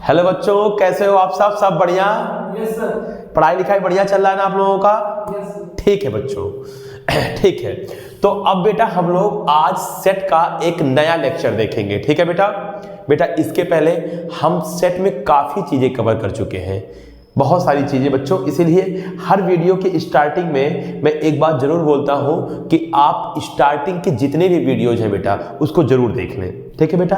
Hello बच्चों, कैसे हो आप सब बढ़िया? Yes sir. पढ़ाई लिखाई बढ़िया चल रहा है ना आप लोगों का? Yes sir. ठीक है बच्चों। ठीक है, तो अब बेटा हम लोग आज सेट का एक नया लेक्चर देखेंगे। ठीक है बेटा? बेटा इसके पहले हम सेट में काफ़ी चीज़ें कवर कर चुके हैं, बहुत सारी चीज़ें बच्चों। इसीलिए हर वीडियो के स्टार्टिंग में मैं एक बात ज़रूर बोलता हूँ कि आप स्टार्टिंग के जितने भी वीडियोज हैं बेटा उसको ज़रूर देख लें। ठीक है बेटा?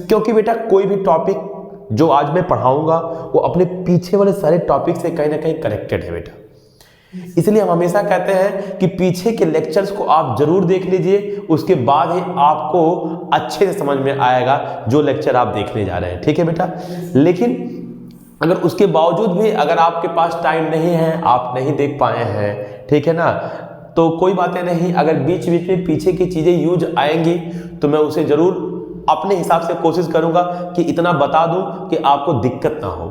क्योंकि बेटा कोई भी टॉपिक जो आज मैं पढ़ाऊंगा वो अपने पीछे वाले सारे टॉपिक से कहीं ना कहीं कनेक्टेड है बेटा। इसलिए हम हमेशा कहते हैं कि पीछे के लेक्चर्स को आप जरूर देख लीजिए, उसके बाद ही आपको अच्छे से समझ में आएगा जो लेक्चर आप देखने जा रहे हैं। ठीक है बेटा? लेकिन अगर उसके बावजूद भी अगर आपके पास टाइम नहीं है, आप नहीं देख पाए हैं, ठीक है ना, तो कोई बातें नहीं। अगर बीच बीच में पीछे की चीज़ें यूज आएंगी तो मैं उसे ज़रूर अपने हिसाब से कोशिश करूंगा कि इतना बता दूं कि आपको दिक्कत ना हो।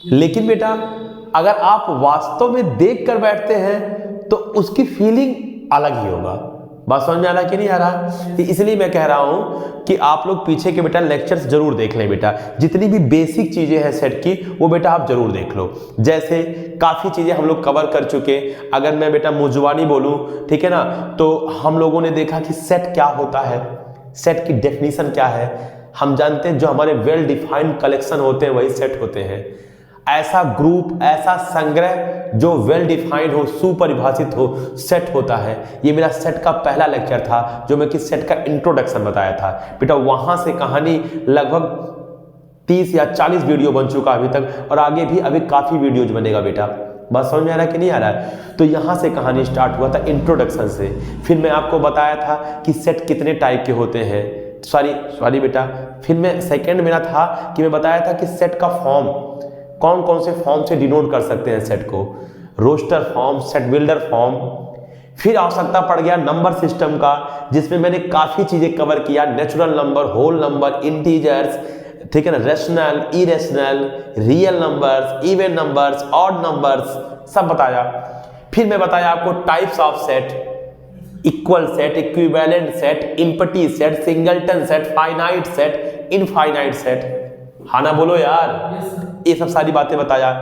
लेकिन बेटा अगर आप वास्तव में देख कर बैठते हैं तो उसकी फीलिंग अलग ही होगा। बात समझ में आ रहा है कि नहीं आ रहा? इसलिए मैं कह रहा हूं कि आप लोग पीछे के बेटा लेक्चर्स जरूर देख लें बेटा। जितनी भी बेसिक चीजें हैं सेट की वो बेटा आप जरूर देख लो। जैसे काफी चीजें हम लोग कवर कर चुके। अगर मैं बेटा मुजवानी बोलूं, ठीक है ना, तो हम लोगों ने देखा कि सेट क्या होता है, सेट की डेफिनेशन क्या है। हम जानते हैं जो हमारे वेल डिफाइंड कलेक्शन होते हैं वही सेट होते हैं। ऐसा ग्रुप, ऐसा संग्रह जो वेल डिफाइंड हो, सुपरिभाषित हो, सेट होता है। ये मेरा सेट का पहला लेक्चर था जो मैं कि सेट का इंट्रोडक्शन बताया था बेटा। वहां से कहानी लगभग 30 या 40 वीडियो बन चुका अभी तक, और आगे भी अभी काफी वीडियोज बनेगा बेटा। बात समझ में आ रहा है कि नहीं आ रहा है? तो यहाँ से कहानी स्टार्ट हुआ था इंट्रोडक्शन से। फिर मैं आपको बताया था कि सेट कितने टाइप के होते हैं। सॉरी बेटा, फिर मैं सेकंड मेरा था कि मैं बताया था कि सेट का फॉर्म, कौन कौन से फॉर्म से डिनोट कर सकते हैं सेट को। Roster form, set builder form. फिर आवश्यकता पड़ गया नंबर सिस्टम का, जिसमें मैंने काफ़ी चीज़ें कवर किया। Natural number, whole number, integers, ठीक है ना, rational, irrational, real numbers, even numbers, odd numbers, सब बताया। फिर मैं बताया आपको types of set, equal set, equivalent set, empty set, singleton set, finite set, infinite set. हाँ ना बोलो यार? ये सब सारी बातें बताया।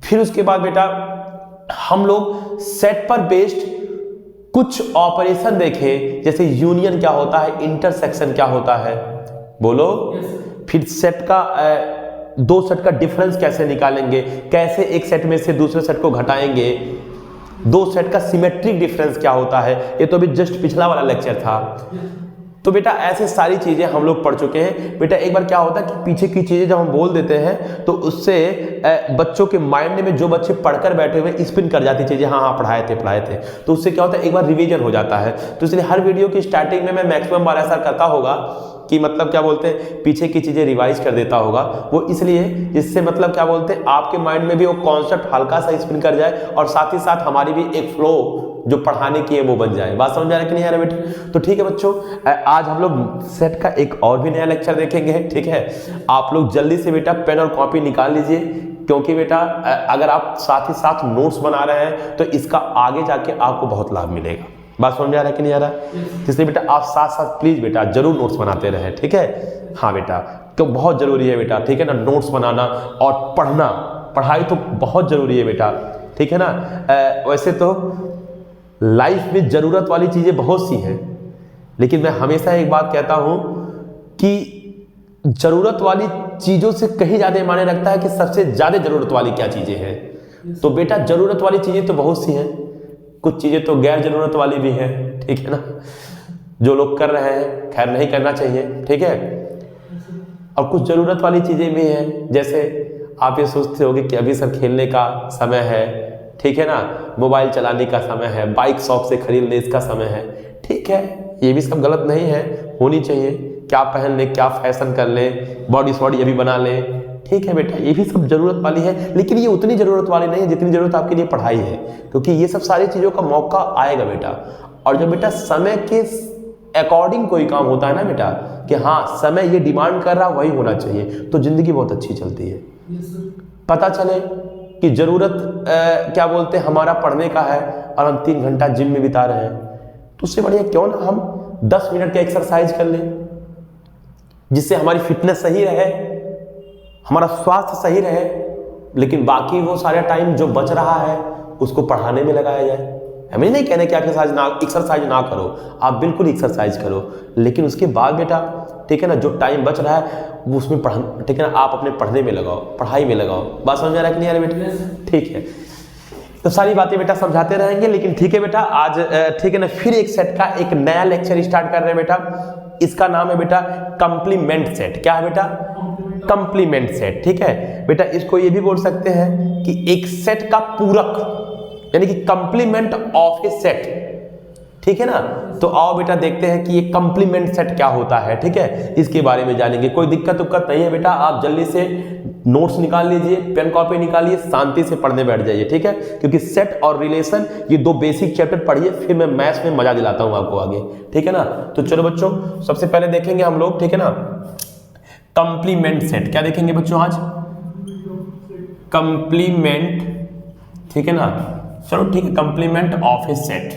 फिर उसके बाद बेटा हम लोग सेट पर बेस्ड कुछ ऑपरेशन देखे, जैसे यूनियन क्या होता है, इंटरसेक्शन क्या होता है, बोलो। फिर सेट का दो सेट का डिफरेंस कैसे निकालेंगे, कैसे एक सेट में से दूसरे सेट को घटाएंगे, दो सेट का सिमेट्रिक डिफरेंस क्या होता है। ये तो अभी जस्ट पिछला वाला लेक्चर था। तो बेटा ऐसे सारी चीजें हम लोग पढ़ चुके हैं बेटा। एक बार क्या होता है कि पीछे की चीजें जब हम बोल देते हैं तो उससे बच्चों के माइंड में, जो बच्चे पढ़कर बैठे हुए स्पिन कर जाती चीजें, हाँ पढ़ाए थे, तो उससे क्या होता है एक बार रिवीजन हो जाता है। तो इसलिए हर वीडियो की स्टार्टिंग में मैं मैक्सिमम बार ऐसा करता होगा कि मतलब क्या बोलते हैं, पीछे की चीजें रिवाइज कर देता होगा। वो इसलिए जिससे मतलब क्या बोलते हैं आपके माइंड में भी वो कॉन्सेप्ट हल्का सा स्पिन कर जाए, और साथ ही साथ हमारी भी एक फ्लो जो पढ़ाने की है वो बन जाए। बात समझ आ रहा है कि नहीं आ रहा बेटा? तो ठीक है बच्चों, आज हम लोग सेट का एक और भी नया लेक्चर देखेंगे। ठीक है? आप लोग जल्दी से बेटा पेन और कॉपी निकाल लीजिए, क्योंकि बेटा अगर आप साथ ही साथ नोट्स बना रहे हैं तो इसका आगे जाके आपको बहुत लाभ मिलेगा। बात समझ में आ रहा है कि नहीं आ रहा है? इसलिए बेटा आप साथ साथ प्लीज बेटा जरूर नोट्स बनाते रहें। ठीक है? हाँ बेटा, तो बहुत जरूरी है बेटा, ठीक है ना, नोट्स बनाना और पढ़ना। पढ़ाई तो बहुत जरूरी है बेटा, ठीक है ना। वैसे तो लाइफ में जरूरत वाली चीजें बहुत सी हैं, लेकिन मैं हमेशा एक बात कहता हूं कि जरूरत वाली चीजों से कहीं ज्यादा मायने रखता है कि सबसे ज्यादा जरूरत वाली क्या चीजें हैं। तो बेटा जरूरत वाली चीजें तो बहुत सी हैं, कुछ चीजें तो गैर जरूरत वाली भी हैं, ठीक है ना, जो लोग कर रहे हैं, खैर नहीं करना चाहिए, ठीक है। और कुछ जरूरत वाली चीजें भी हैं, जैसे आप ये सोचते होगे कि अभी सब खेलने का समय है, ठीक है ना, मोबाइल चलाने का समय है, बाइक शॉप से खरीदने इसका समय है, ठीक है, ये भी सब गलत नहीं है, होनी चाहिए। क्या पहन ले, क्या फैशन कर ले, बॉडी सॉडी अभी बना ले, ठीक है बेटा, ये भी सब जरूरत वाली है, लेकिन ये उतनी जरूरत वाली नहीं है जितनी जरूरत आपके लिए पढ़ाई है, क्योंकि ये सब सारी चीजों का मौका आएगा बेटा। और जब बेटा समय के अकॉर्डिंग कोई काम होता है ना बेटा, कि हाँ समय ये डिमांड कर रहा वही होना चाहिए, तो जिंदगी बहुत अच्छी चलती है। पता चले कि जरूरत क्या बोलते हैं हमारा पढ़ने का है और हम 3 घंटा जिम में बिता रहे हैं, तो उससे बढ़िया क्यों ना हम 10 मिनट का एक्सरसाइज कर लें, जिससे हमारी फिटनेस सही रहे, हमारा स्वास्थ्य सही रहे, लेकिन बाकी वो सारा टाइम जो बच रहा है उसको पढ़ाने में लगाया जाए। हमें नहीं कहने कि आप एक्सरसाइज ना करो, आप बिल्कुल एक्सरसाइज करो, लेकिन उसके बाद बेटा ठीक है ना, जो टाइम बच रहा है वो उसमें पढ़ ठीक है ना, आप अपने पढ़ने में लगाओ, पढ़ाई में लगाओ। बात समझ में आ रहा है कि नहीं आ रहा बेटा? ठीक है, तो सारी बातें बेटा समझाते रहेंगे, लेकिन ठीक है बेटा आज ठीक है ना, फिर एक सेट का एक नया लेक्चर स्टार्ट कर रहे हैं बेटा। इसका नाम है बेटा कंप्लीमेंट सेट। क्या है बेटा? Complement set. ठीक है बेटा, इसको ये भी बोल सकते हैं कि एक सेट का पूरक, यानी कि कंप्लीमेंट ऑफ ए सेट। ठीक है ना, तो आओ बेटा देखते हैं कि ये कंप्लीमेंट सेट क्या होता है। ठीक है, इसके बारे में जानेंगे। कोई दिक्कत उक्कत नहीं है बेटा, आप जल्दी से नोट्स निकाल लीजिए, पेन कॉपी निकालिए, शांति से पढ़ने बैठ जाइए। ठीक है, क्योंकि सेट और रिलेशन ये दो बेसिक चैप्टर पढ़िए, फिर मैं मैथ्स में मजा दिलाता हूं आपको आगे। ठीक है ना, तो चलो बच्चों सबसे पहले देखेंगे हम लोग, ठीक है ना, कंप्लीमेंट सेट। क्या देखेंगे बच्चों आज? कंप्लीमेंट। ठीक है ना, चलो ठीक है, complement of A set,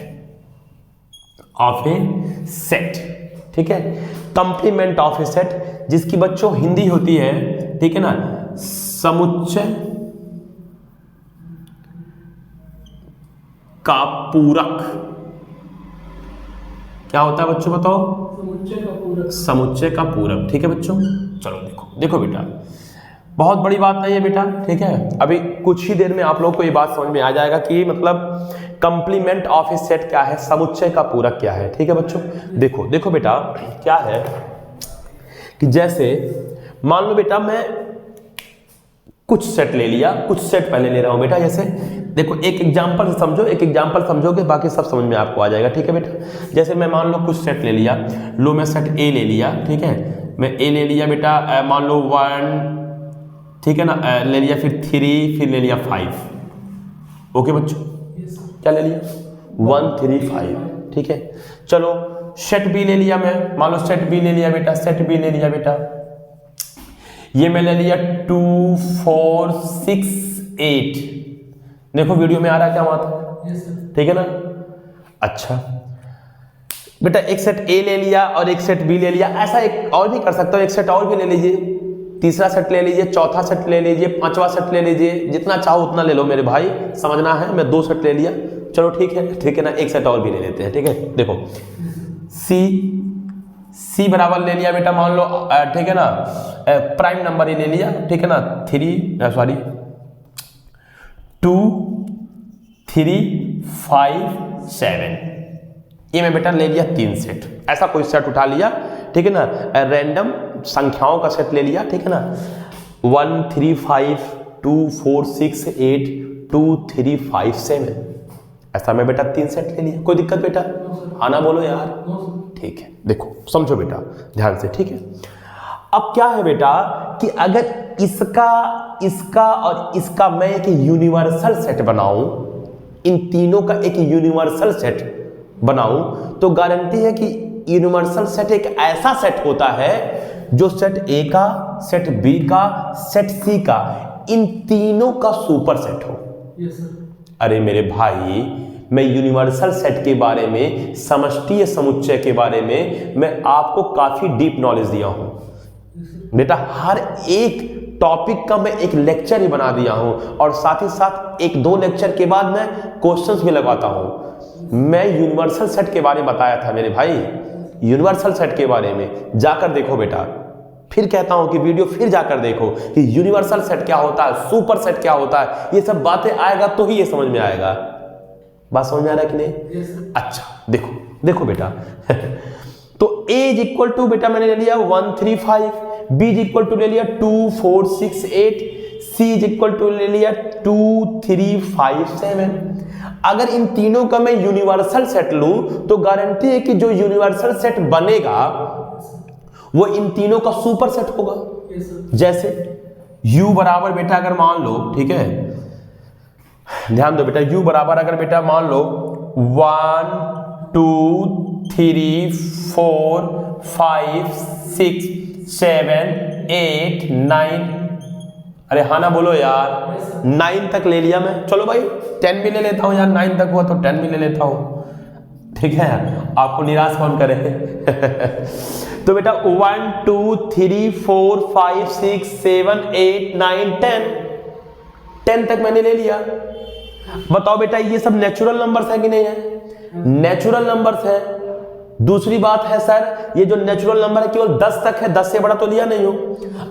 of A set. ठीक है, कंप्लीमेंट ऑफ ए सेट, जिसकी बच्चों हिंदी होती है, ठीक है ना, समुच्चय का पूरक। क्या होता है बच्चों बताओ? समुच्चय का पूरक। समुच्चय का पूरक। ठीक है बच्चों, चलो देखो बेटा, बहुत बड़ी बात नहीं है बेटा। ठीक है, अभी कुछ ही देर में आप लोग को ये बात समझ में आ जाएगा कि मतलब कंप्लीमेंट ऑफ ए सेट क्या है, समुच्चय का पूरक क्या है। ठीक है बच्चों, देखो बेटा क्या है कि जैसे मान लो बेटा मैं कुछ सेट ले लिया, कुछ सेट पहले ले रहा हूं बेटा। जैसे देखो एक एग्जांपल समझो, एक एग्जांपल समझोगे बाकी सब समझ में आपको आ जाएगा। ठीक है बेटा, जैसे मैं मान लो कुछ सेट ले लिया, लो मैं सेट ए ले लिया। ठीक है, मैं ए ले लिया बेटा, मान लो 1, ठीक है ना, ले लिया, फिर 3, फिर ले लिया 5। ओके बच्चों, क्या ले लिया? 1 3 5। ठीक है, चलो सेट बी ले लिया मैं, मान लो सेट बी ले लिया बेटा, सेट बी ले लिया बेटा, ये मैं ले लिया 2 4 6 8। देखो वीडियो में आ रहा है क्या बात? ठीक है ना। अच्छा बेटा, एक सेट ए ले लिया और एक सेट बी ले लिया, ऐसा एक और भी कर सकता हूं, एक सेट और भी ले लीजिए, तीसरा सेट ले लीजिए, चौथा सेट ले लीजिए, पांचवा सेट ले लीजिए, जितना चाहो उतना ले लो मेरे भाई, समझना है। मैं 2 सेट ले लिया, चलो ठीक है ना, एक सेट और भी ले लेते हैं। ठीक है, देखो सी बराबर ले लिया बेटा, मान लो ठीक है ना, प्राइम नंबर ही ले लिया। ठीक है ना, 2 3 5 7, ये मैं बेटा ले लिया 3 सेट। ऐसा कोई सेट उठा लिया, ठीक है ना, रैंडम संख्याओं का सेट ले लिया। ठीक है ना, 1 3 5 2 4 6 8 2 3 5 7, ऐसा मैं बेटा 3 सेट ले लिया। कोई दिक्कत बेटा? आना बोलो यार। ठीक है, देखो समझो बेटा ध्यान से। ठीक है, अब क्या है बेटा कि अगर इसका और इसका मैं एक यूनिवर्सल सेट बनाऊं, इन तीनों का एक यूनिवर्सल सेट बनाऊं, तो गारंटी है कि यूनिवर्सल सेट एक ऐसा सेट होता है जो सेट ए का, सेट बी का, सेट सी का, इन तीनों का सुपर सेट हो। yes, अरे मेरे भाई, मैं यूनिवर्सल सेट के बारे में, समष्टीय समुच्चय के बारे में मैं आपको काफी डीप नॉलेज दिया हूं बेटा। हर एक टॉपिक का मैं एक लेक्चर ही बना दिया हूं, और साथ ही साथ 1-2 लेक्चर के बाद मैं क्वेश्चंस भी लगाता हूं। मैं यूनिवर्सल सेट के बारे में बताया था मेरे भाई, यूनिवर्सल सेट के बारे में जाकर देखो बेटा। फिर कहता हूं कि वीडियो फिर जाकर देखो कि यूनिवर्सल सेट क्या होता है, सुपर सेट क्या होता है। ये सब बातें आएगा तो ही ये समझ में आएगा। बात समझ में आ रहा है कि नहीं? अच्छा देखो बेटा तो A इज इक्वल टू बेटा मैंने ले लिया 1 3 5, B इज इक्वल टू ले लिया 2 4 6 8, C इज इक्वल टू ले लिया 2 3 5 7। अगर इन तीनों का मैं यूनिवर्सल सेट लूं तो गारंटी है कि जो यूनिवर्सल सेट बनेगा वो इन तीनों का सुपर सेट होगा। जैसे U बराबर बेटा अगर मान लो, ठीक है ध्यान दो बेटा, U बराबर अगर बेटा मान लो 1 2 3 4 5 6 7 8 9, अरे हाँ ना बोलो यार, 9 तक ले लिया मैं। चलो भाई 10 भी ले लेता हूँ यार, 9 तक हुआ तो 10 भी ले लेता हूँ। ठीक है, आपको निराश कौन करे। तो बेटा 1 2 3 4 5 6 7 8 9 10 तक मैंने ले लिया। बताओ बेटा ये सब नेचुरल नंबर्स है कि नहीं है? नेचुरल नंबर्स है। दूसरी बात है सर ये जो नेचुरल नंबर है केवल 10 तक है, 10 से बड़ा तो लिया नहीं हो।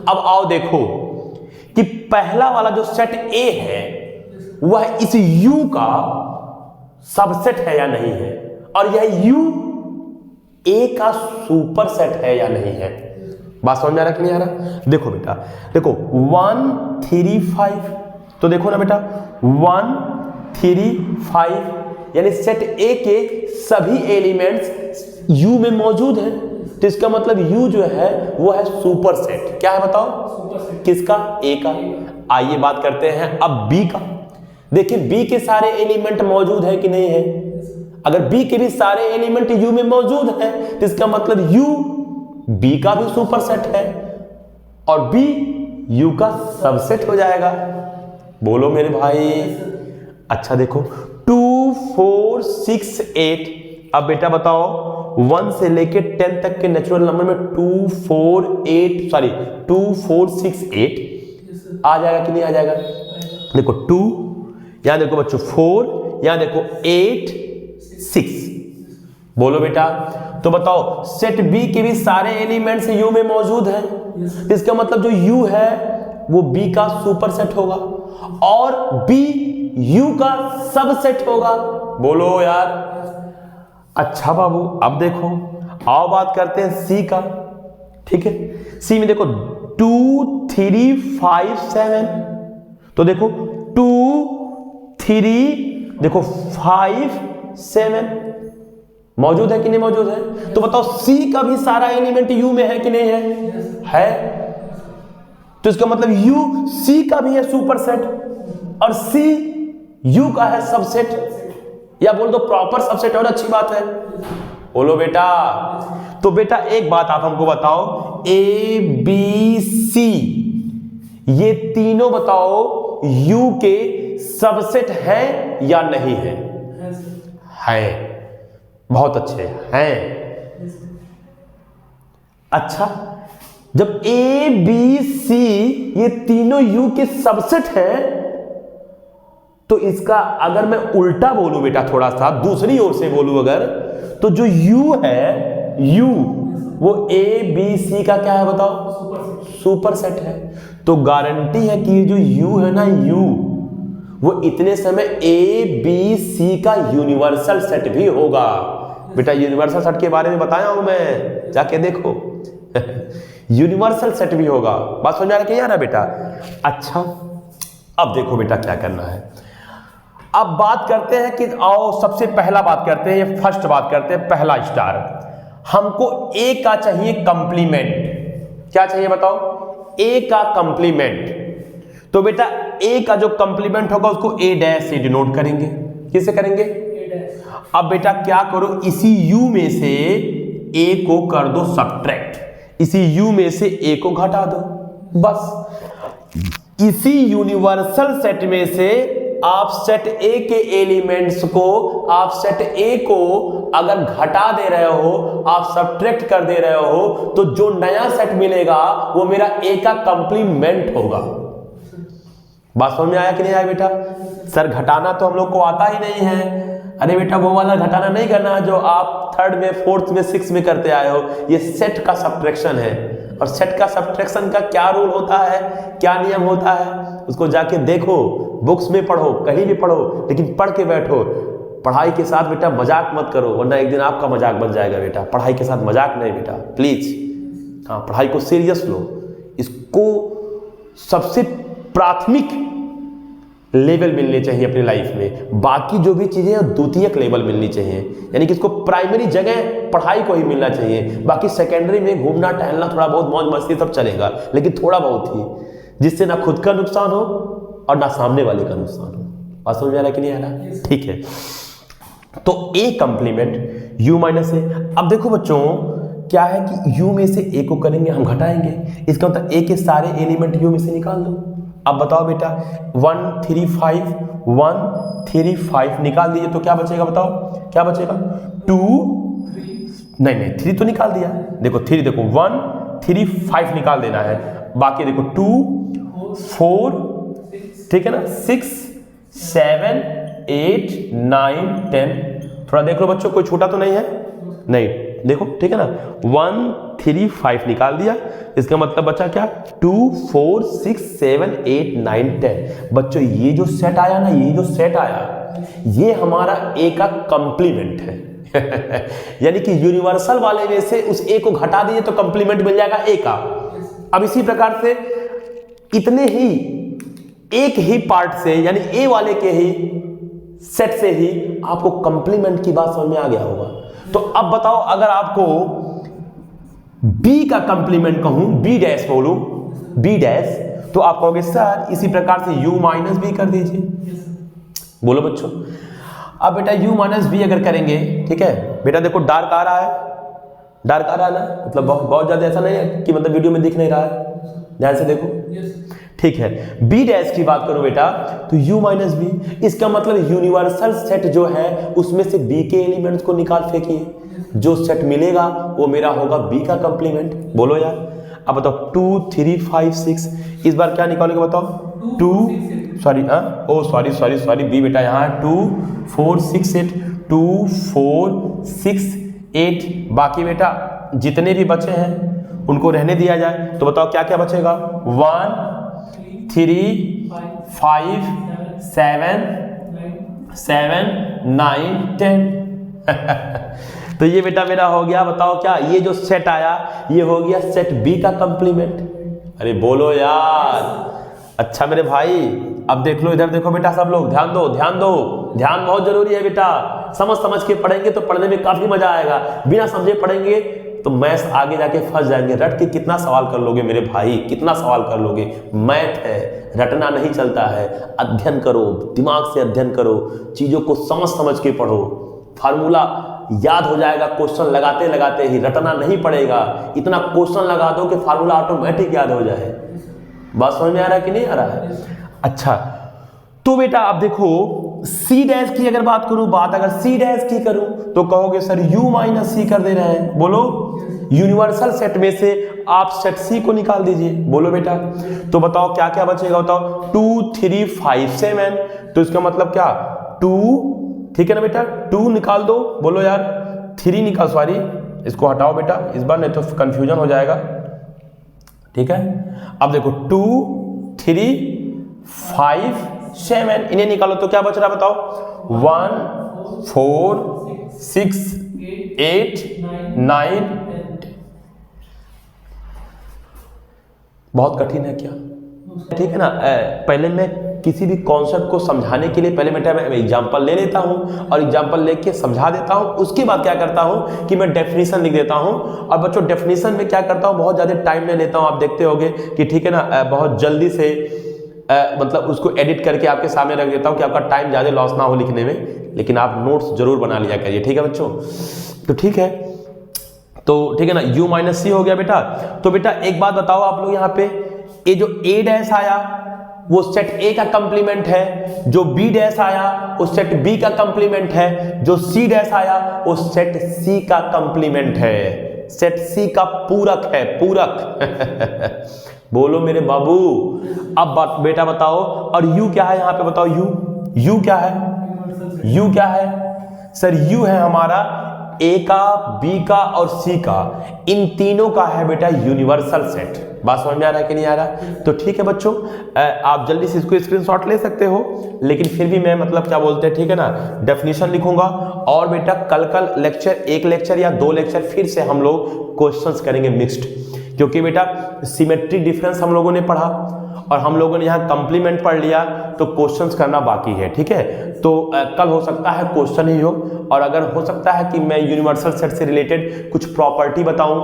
अब आओ देखो कि पहला वाला जो सेट ए है वह इस U का सबसेट है या नहीं है, और यह U A का सुपर सेट है या नहीं है। बात समझ में आ रहा कि नहीं आ रहा? देखो बेटा देखो 1 3 5, तो देखो ना बेटा 1 3 5 यानी सेट ए के सभी एलिमेंट्स U में मौजूद हैं, तो इसका मतलब U जो है वो है सुपर सेट। क्या है बताओ? किसका? A का। आइए बात करते हैं अब B का। देखिए B के सारे एलिमेंट मौजूद है कि नहीं है? अगर B के भी सारे एलिमेंट U में मौजूद है तो इसका मतलब U B का भी सुपर सेट है और B U का सबसेट हो जाएगा। बोलो मेरे भाई। अच्छा देखो 2 4 6 8, अब बेटा बताओ 1 से लेके 10 तक के नेचुरल नंबर में 2 4 6 8 आ जाएगा कि नहीं आ जाएगा? देखो 2, यहां देखो बच्चों 4, यहां देखो 8 6। बोलो बेटा। तो बताओ सेट बी के भी सारे एलिमेंट्स U में मौजूद हैं, इसका मतलब जो U है वो B का सुपर सेट होगा और B U का सबसेट होगा। बोलो यार। अच्छा बाबू अब देखो आओ बात करते हैं C का। ठीक है, C में देखो 2 3 5 7, तो देखो 2 3 देखो 5 7 मौजूद है कि नहीं मौजूद है? तो बताओ C का भी सारा एलिमेंट U में है कि नहीं है? है। तो इसका मतलब U C का भी है सुपर सेट और C U का है सबसेट, या बोल दो प्रॉपर सबसेट, और अच्छी बात है। बोलो बेटा। तो बेटा एक बात आप हमको बताओ A B C ये तीनों बताओ U के सबसेट है या नहीं है? है। बहुत अच्छे हैं। अच्छा जब A B C ये तीनों U के सबसेट हैं तो इसका अगर मैं उल्टा बोलूं बेटा, थोड़ा सा दूसरी ओर से बोलूं अगर, तो जो U है U वो A B C का क्या है बताओ? सुपर सेट है। तो गारंटी है कि जो U है ना U वो इतने समय A B C का यूनिवर्सल सेट भी होगा। बेटा यूनिवर्सल सेट के बारे में बताया हूं मैं, जाके देखो। यूनिवर्सल सेट भी होगा। बात समझ आ रहा है बेटा? अच्छा अब देखो बेटा क्या करना है। अब बात करते हैं कि आओ सबसे पहला बात करते हैं, ये फर्स्ट बात करते हैं, पहला स्टार। हमको A का चाहिए कंप्लीमेंट। क्या चाहिए बताओ? A का कंप्लीमेंट। तो बेटा A का जो कंप्लीमेंट होगा उसको A डैश से डिनोट करेंगे। किसे करेंगे? अब बेटा क्या करो, इसी U में से A को कर दो सब्ट्रैक्ट, इसी U में से A को घटा दो। बस इसी यूनिवर्सल सेट में से आप सेट A के एलिमेंट्स को, आप सेट A को अगर घटा दे रहे हो, आप सब्ट्रैक्ट कर दे रहे हो, तो जो नया सेट मिलेगा वो मेरा A का कंप्लीमेंट होगा। बात समझ में आया कि नहीं आया बेटा? सर घटाना तो हम लोग को आता ही नहीं है। अरे बेटा वो वाला घटाना नहीं करना जो आप थर्ड में, फोर्थ में, सिक्स में करते आए हो। ये सेट का सब्ट्रैक्शन है, और सेट का सब्ट्रैक्शन का क्या रूल होता है, क्या नियम होता है, उसको जाके देखो, बुक्स में पढ़ो, कहीं भी पढ़ो, लेकिन पढ़ के बैठो। पढ़ाई के साथ बेटा मजाक मत करो, वरना एक दिन आपका मजाक बन जाएगा बेटा। पढ़ाई के साथ मजाक नहीं बेटा, प्लीज। हाँ, पढ़ाई को सीरियस लो, इसको सबसे प्राथमिक लेवल मिलनी चाहिए अपनी लाइफ में। बाकी जो भी चीजें हैं द्वितीयक लेवल मिलनी चाहिए, यानी कि इसको प्राइमरी जगह पढ़ाई को ही मिलना चाहिए। बाकी सेकेंडरी में घूमना टहलना, थोड़ा बहुत मौज मस्ती सब चलेगा, लेकिन थोड़ा बहुत ही, जिससे ना खुद का नुकसान हो और ना सामने वाले का नुकसान हो। बात समझ में आ रहा कि नहीं आ रहा? ठीक है, तो A complement U minus A। अब देखो बच्चों क्या है कि U में से A को करेंगे हम, घटाएंगे, इसका मतलब A के सारे एलिमेंट U में से निकाल दो। अब बताओ बेटा 1 3 5 1 3 5 निकाल दीजिए तो क्या बचेगा, बताओ क्या बचेगा, 2 नहीं 3 तो निकाल दिया, देखो 3 देखो 1 3 5 निकाल देना है, बाकी देखो 2 4 ठीक है ना 6 7 8 9 10, थोड़ा देख लो बच्चों कोई छोटा तो नहीं है, नहीं देखो ठीक है ना 1 3 5 निकाल दिया, इसका मतलब बचा क्या 2 4 6 7 8 9 10। बच्चों ये जो सेट आया ना, ये जो सेट आया ये हमारा ए का कंप्लीमेंट है यानी कि यूनिवर्सल वाले में से उस ए को घटा दीजिए तो कंप्लीमेंट मिल जाएगा ए का। अब इसी प्रकार से इतने ही एक ही पार्ट से यानी ए वाले के ही सेट से ही आपको कंप्लीमेंट की बात समझ में आ गया होगा। तो अब बताओ अगर आपको बी का कंप्लीमेंट कहूं, बी डैश बोलूं, बी डैश, तो आप कहोगे सर इसी प्रकार से u माइनस बी कर दीजिए। बोलो बच्चों, अब बेटा u माइनस बी अगर करेंगे, ठीक है बेटा देखो डार्क आ रहा है, डार्क आ रहा है ना, मतलब बहुत ज्यादा ऐसा नहीं है कि मतलब वीडियो में दिख नहीं रहा है, ध्यान से देखो ठीक है। बी डैश की बात करो बेटा तो u माइनस बी, इसका मतलब यूनिवर्सल सेट जो है उसमें से b के एलिमेंट्स को निकाल फेंकिए, जो सेट मिलेगा वो मेरा होगा b का कंप्लीमेंट। बोलो यार, अब बताओ 2 3 5 6, इस बार क्या निकालोगे बताओ 2 सॉरी बी बेटा यहाँ 2 4 6 8 2 4 6 8, बाकी बेटा जितने भी बचे हैं उनको रहने दिया जाए, तो बताओ क्या क्या बचेगा 1 3 5 7 7 9 10 तो ये बेटा मेरा हो गया, बताओ क्या ये जो सेट आया ये हो गया सेट बी का कंप्लीमेंट। अरे बोलो यार, अच्छा मेरे भाई अब देख लो, इधर देखो बेटा सब लोग ध्यान दो ध्यान दो, ध्यान बहुत जरूरी है बेटा, समझ के पढ़ेंगे तो पढ़ने में काफी मजा आएगा, बिना समझे पढ़ेंगे तो मैथ्स आगे जाके फंस जाएंगे। रट के कितना सवाल कर लोगे मेरे भाई, कितना सवाल कर लोगे, मैथ है, रटना नहीं चलता है, अध्ययन करो, दिमाग से अध्ययन करो, चीजों को समझ के पढ़ो, फार्मूला याद हो जाएगा क्वेश्चन लगाते लगाते ही, रटना नहीं पड़ेगा, इतना क्वेश्चन लगा दो कि फार्मूला ऑटोमेटिक याद हो जाए। बात समझ में आ रहा है कि नहीं आ रहा है? अच्छा तो बेटा अब देखो सी डैश की अगर बात करूं, बात अगर सी डैश की करूं तो कहोगे सर u माइनस सी कर दे रहे हैं। बोलो यूनिवर्सल सेट में से आप सेट सी को निकाल दीजिए। बोलो बेटा, तो बताओ क्या क्या बचेगा, बताओ 2 3 5 7, तो इसका मतलब क्या 2, ठीक है ना बेटा 2 निकाल दो। बोलो यार 3 निकाल, सॉरी इसको हटाओ बेटा इस बार, नहीं तो कंफ्यूजन हो जाएगा, ठीक है। अब देखो 2 3 5 7, इन्हें निकालो तो क्या बच रहा है बताओ 1 4 6 8 9, बहुत कठिन है क्या, ठीक है ना। पहले मैं किसी भी कॉन्सेप्ट को समझाने के लिए पहले मैं एग्जांपल ले लेता हूं और एग्जांपल लेके समझा देता हूं, उसके बाद क्या करता हूं कि मैं डेफिनेशन लिख देता हूं। और बच्चों डेफिनेशन में क्या करता हूं, बहुत ज़्यादा टाइम ले लेता हूं, आप देखते होंगे कि ठीक है ना, बहुत जल्दी से मतलब उसको एडिट करके आपके सामने रख देता हूं कि आपका टाइम ज़्यादा लॉस ना हो लिखने में, लेकिन आप नोट्स जरूर बना लिया करिए, ठीक है बच्चों। तो ठीक है, तो ठीक है ना, u माइनस सी हो गया बेटा। तो बेटा एक बात बताओ आप लोग, यहाँ पे ये जो a डैश आया वो सेट A का कंप्लीमेंट है, जो B डैश आया वो सेट B का कंप्लीमेंट है, जो C डैश आया वो सेट C का कंप्लीमेंट है, सेट C का पूरक है, पूरक बोलो मेरे बाबू। अब बेटा बताओ, और U क्या है यहाँ पे बताओ, U क्या है, U क्या है सर, U है हमारा A का, B का और C का, इन तीनों का है बेटा यूनिवर्सल सेट। बात समझ में आ रहा है कि नहीं आ रहा? तो ठीक है बच्चों, आप जल्दी से इसको स्क्रीनशॉट ले सकते हो, लेकिन फिर भी मैं मतलब क्या बोलते हैं, ठीक है ना, डेफिनेशन लिखूंगा। और बेटा कल लेक्चर, एक लेक्चर या 2 लेक्चर फिर से हम लोग क्वेश्चंस करेंगे मिक्स्ड, क्योंकि बेटा सिमेट्री डिफरेंस हम लोगों ने पढ़ा और हम लोगों ने यहाँ कंप्लीमेंट पढ़ लिया, तो क्वेश्चंस करना बाकी है, ठीक है। तो कल हो सकता है क्वेश्चन ही हो, और अगर हो सकता है कि मैं यूनिवर्सल सेट से रिलेटेड कुछ प्रॉपर्टी बताऊं,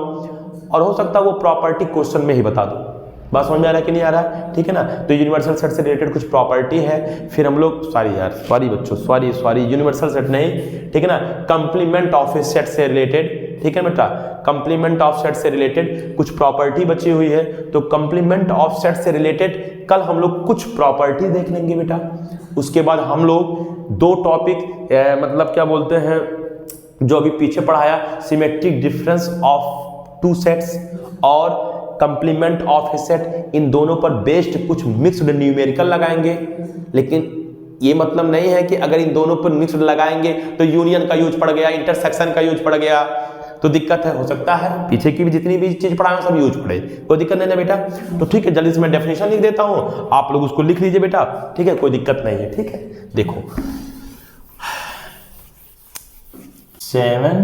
और हो सकता है वो प्रॉपर्टी क्वेश्चन में ही बता दूं। बात समझ में आ रहा है कि नहीं आ रहा है? ठीक है ना। तो यूनिवर्सल सेट से रिलेटेड कुछ प्रॉपर्टी है, फिर हम लोग सॉरी बच्चों, सॉरी यूनिवर्सल सेट नहीं, ठीक है ना, कंप्लीमेंट ऑफ ए सेट से रिलेटेड ठीक है बेटा, कंप्लीमेंट ऑफ सेट से रिलेटेड कुछ प्रॉपर्टी बची हुई है, तो कंप्लीमेंट ऑफ सेट से रिलेटेड कल हम लोग कुछ प्रॉपर्टी देख लेंगे बेटा। उसके बाद हम लोग 2 टॉपिक मतलब क्या बोलते हैं जो अभी पीछे पढ़ाया, सिमेट्रिक डिफरेंस ऑफ 2 सेट्स और कंप्लीमेंट ऑफ ए सेट, इन दोनों पर बेस्ड कुछ मिक्स्ड न्यूमेरिकल लगाएंगे। लेकिन ये मतलब नहीं है कि अगर इन दोनों पर मिक्स्ड लगाएंगे तो यूनियन का यूज पड़ गया, इंटरसेक्शन का यूज पड़ गया तो दिक्कत है, हो सकता है पीछे की भी जितनी भी चीज पढ़ाए सब यूज पड़े, कोई दिक्कत नहीं ना बेटा। तो ठीक है, जल्दी से मैं डेफिनेशन लिख देता हूं, आप लोग उसको लिख लीजिए बेटा, ठीक है, कोई दिक्कत नहीं है। ठीक है, देखो 7,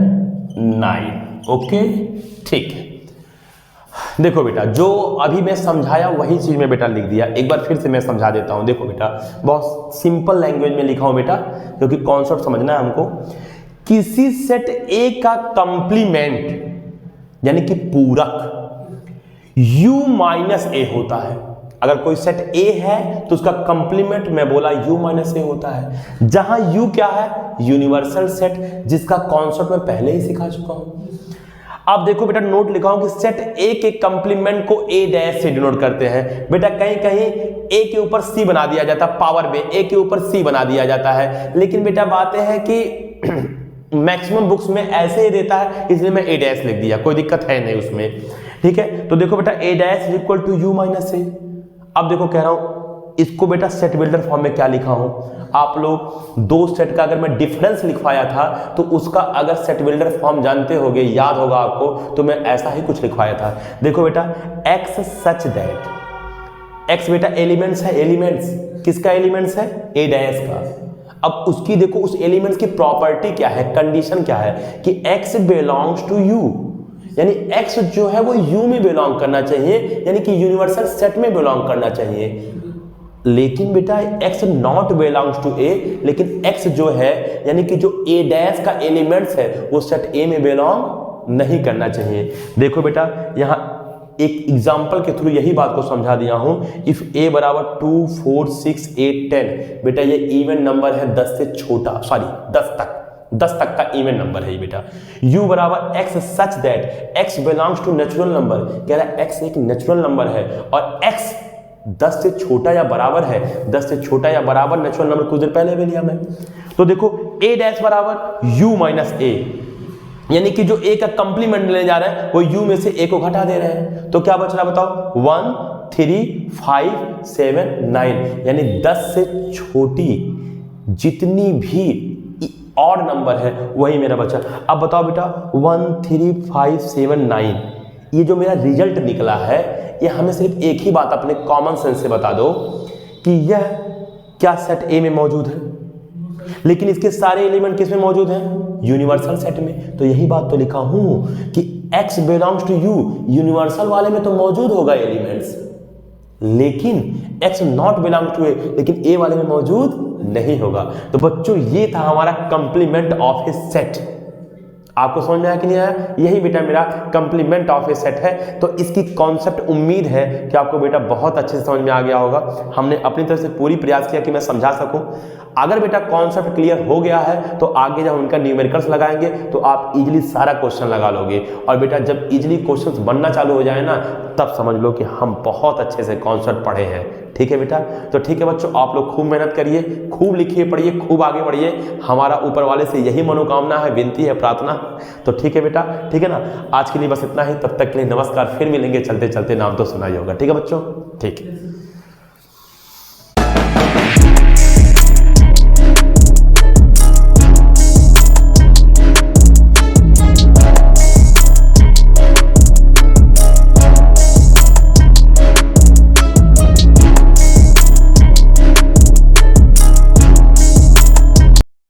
9, ओके, ठीक है। देखो बेटा, जो अभी मैं समझाया वही चीज में बेटा लिख दिया, एक बार फिर से मैं समझा देता हूं। देखो बेटा, बहुत सिंपल लैंग्वेज में लिखा हूं बेटा, क्योंकि कॉन्सेप्ट समझना है हमको। किसी सेट ए का कंप्लीमेंट यानी कि पूरक u माइनस ए होता है। अगर कोई सेट ए है तो उसका कंप्लीमेंट मैं बोला u माइनस ए होता है, जहां u क्या है, यूनिवर्सल सेट, जिसका कॉन्सेप्ट मैं पहले ही सिखा चुका हूं। अब देखो बेटा, नोट लिखा हूं कि सेट ए के कंप्लीमेंट को ए डैश से डिनोट करते हैं। बेटा कहीं कहीं ए के ऊपर सी बना दिया जाता है, पावर में ए के ऊपर सी बना दिया जाता है, लेकिन बेटा बात यह है कि मैक्सिमम बुक्स में ऐसे ही देता है, इसलिए मैं ए डैश लिख दिया, कोई दिक्कत है नहीं उसमें। ठीक है, तो देखो बेटा A dash is equal to U minus A. अब देखो कह रहा हूं इसको बेटा सेट बिल्डर फॉर्म में क्या लिखा हूं, आप लोग 2 सेट का अगर मैं डिफरेंस लिखवाया था तो उसका अगर सेट बिल्डर फॉर्म जानते होगे, याद होगा आपको, तो मैं ऐसा ही कुछ लिखवाया था। देखो बेटा x सच दैट, x बेटा एलिमेंट्स है, एलिमेंट्स किसका एलिमेंट्स है, ए डैश का। अब उसकी देखो उस एलिमेंट्स की प्रॉपर्टी क्या है, कंडीशन क्या है कि x बिलोंग्स टू u, यानी x जो है वो u में बिलोंग करना चाहिए, यानी कि यूनिवर्सल सेट में बिलोंग करना चाहिए। लेकिन बेटा x not belongs to a, लेकिन x जो है यानी कि जो a डैश का एलिमेंट्स है वो सेट a में बिलोंग नहीं करना चाहिए। देखो बेटा यहाँ एक एग्जांपल के थ्रू यही बात को समझा दिया हूं। इफ a बराबर 2, 4, 6, 8, 10, बेटा ये इवन नंबर है 10 से छोटा, सॉरी 10 तक का इवन नंबर है ये बेटा। u बराबर x such that x belongs to natural number, कह रहा है x एक नेचुरल नंबर है और x 10 से छोटा या बराबर है, 10 से छोटा या बराबर नेचुरल नंबर कुछ देर पहले भी लिया मैं। तो देखो a डैश बराबर u माइनस ए, यानी कि जो a का कंप्लीमेंट लेने जा रहे हैं वो u में से a को घटा दे रहे हैं, तो क्या बच रहा बताओ, 1, 3, 5, 7, 9, यानी 10 से छोटी जितनी भी ऑड नंबर है वही मेरा बचा। अब बताओ बेटा 1, 3, 5, 7, 9, ये जो मेरा रिजल्ट निकला है ये हमें सिर्फ एक ही बात अपने कॉमन सेंस से बता दो कि यह क्या सेट ए में मौजूद है, लेकिन इसके सारे एलिमेंट किस में मौजूद हैं, यूनिवर्सल सेट में। तो यही बात तो लिखा हूं कि x belongs to u, universal वाले में तो मौजूद होगा एलिमेंट्स, लेकिन x not belong to A, लेकिन a वाले में मौजूद नहीं होगा। तो बच्चों ये था हमारा कंप्लीमेंट ऑफ ए सेट। आपको समझ में आया कि नहीं आया, यही बेटा मेरा कंप्लीमेंट ऑफ ए सेट है। तो इसकी कॉन्सेप्ट उम्मीद है कि आपको बेटा बहुत अच्छे से समझ में आ गया होगा। हमने अपनी तरफ से पूरी प्रयास किया कि मैं समझा सकूं। अगर बेटा कॉन्सेप्ट क्लियर हो गया है तो आगे जब उनका न्यूमेरिकल्स लगाएंगे तो आप इजीली सारा क्वेश्चन लगा लोगे, और बेटा जब इजीली क्वेश्चंस बनना चालू हो जाए ना तब समझ लो कि हम बहुत अच्छे से कॉन्सेप्ट पढ़े हैं। ठीक है बेटा, तो ठीक है बच्चों, आप लोग खूब मेहनत करिए, खूब लिखिए, पढ़िए, खूब आगे बढ़िए। हमारा ऊपर वाले से यही मनोकामना है, विनती है, प्रार्थना। तो ठीक है बेटा, ठीक है ना, आज के लिए बस इतना ही। तब तक के लिए नमस्कार, फिर मिलेंगे। चलते चलते नाम तो सुना ही होगा। ठीक है बच्चों, ठीक है।